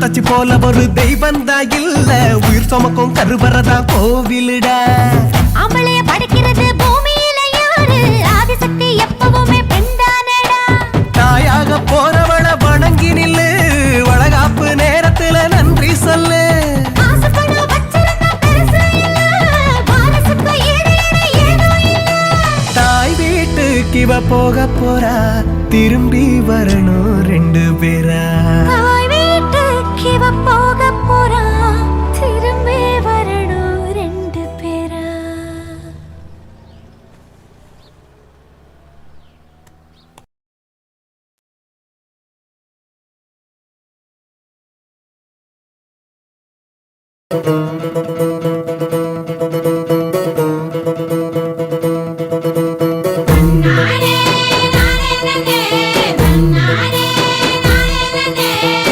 தச்சி போல ஒரு தெய்வந்தா இல்ல, உயிர் சுமக்கும் கருவறதா கோவிலுடா. அவளைய படைக்கிறது பூமியில யாரு? ஆதிசக்தி எப்பவுமே பெண்தானடா. தாயாக போறவள வணங்கி நில்லு, வளகாப்பு நேரத்துல நன்றி சொல்லு. தாய் வீட்டுக்கு இவ போக போறா, திரும்பி வரணும் ரெண்டு பேரா. இவ போக போறா, திரும்பி வரணும் ரெண்டு பேரா. நானே நானே நானே நானே நானே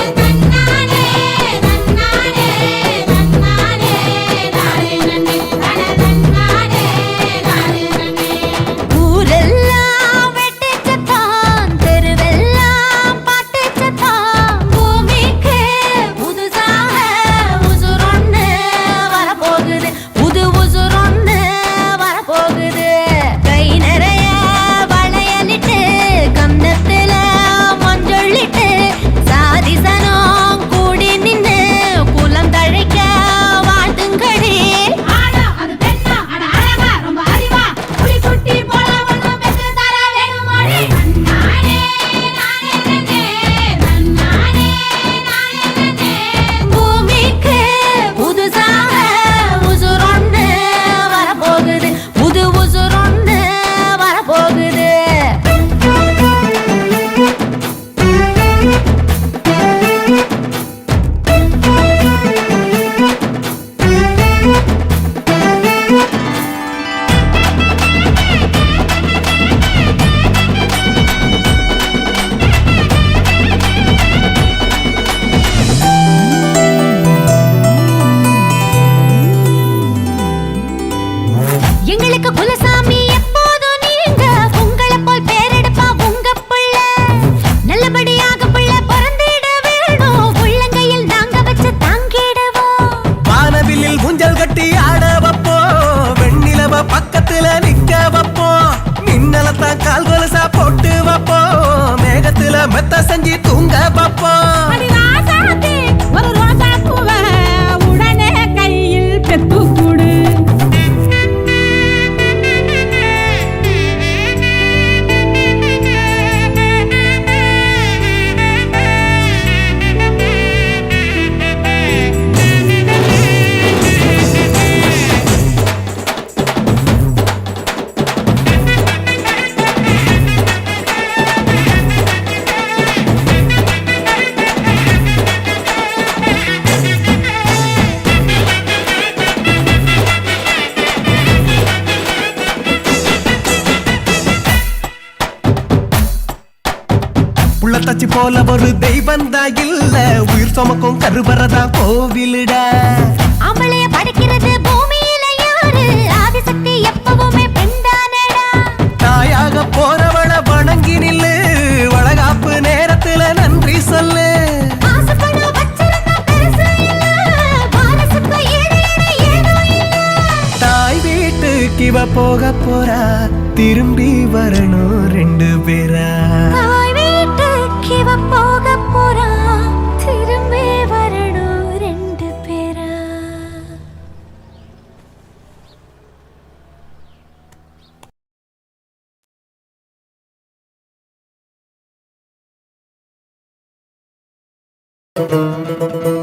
எங்களுக்கு குலசாமி எப்போதும் நீங்க உங்களை போல் பேரெடுப்பா உங்க புள்ள நல்லபடியாக புள்ள பிறந்திட வேணும் உள்ளங்கையில் நாங்க வச்சு தாங்கிடுவோம் வானவில்லில் ஊஞ்சல் கட்டி ஆட வைப்போம் வெண்ணிலவ பக்கத்துல நிக்க வைப்போம் மின்னலத்தான் கால் கொலுசா போட்டு வைப்போம் மேகத்துல மெத்த செஞ்சு தூங்க வைப்போம் ஒரு ரோசா பூவ உடனே கையில் பெத்து கூடு புள்ளத்தச்சி போல ஒரு தெய்வந்தா இல்ல உயிர் சுமக்கும் கருவறதா கோவிலுடா அவளைய படைக்கிறது பூமியில யாரு ஆதிசக்தி எப்பவுமே பெண்தானடா தாயாக போறவள வணங்கி நில்லு வளகாப்பு நேரத்துல நன்றி சொல்லு ஆசைப்படும் வச்சிருந்தா பெருசு இல்ல வாரசுக்கு ஈடு இணை ஏதும் இல்ல தாய் வீட்டுக்கு இவ போக போறா திரும்பி வரணும் ரெண்டு பேரா தாய் வீட்டுக்கு இவ போக போறா திரும்பி வரணும் ரெண்டு பேரா Thank you.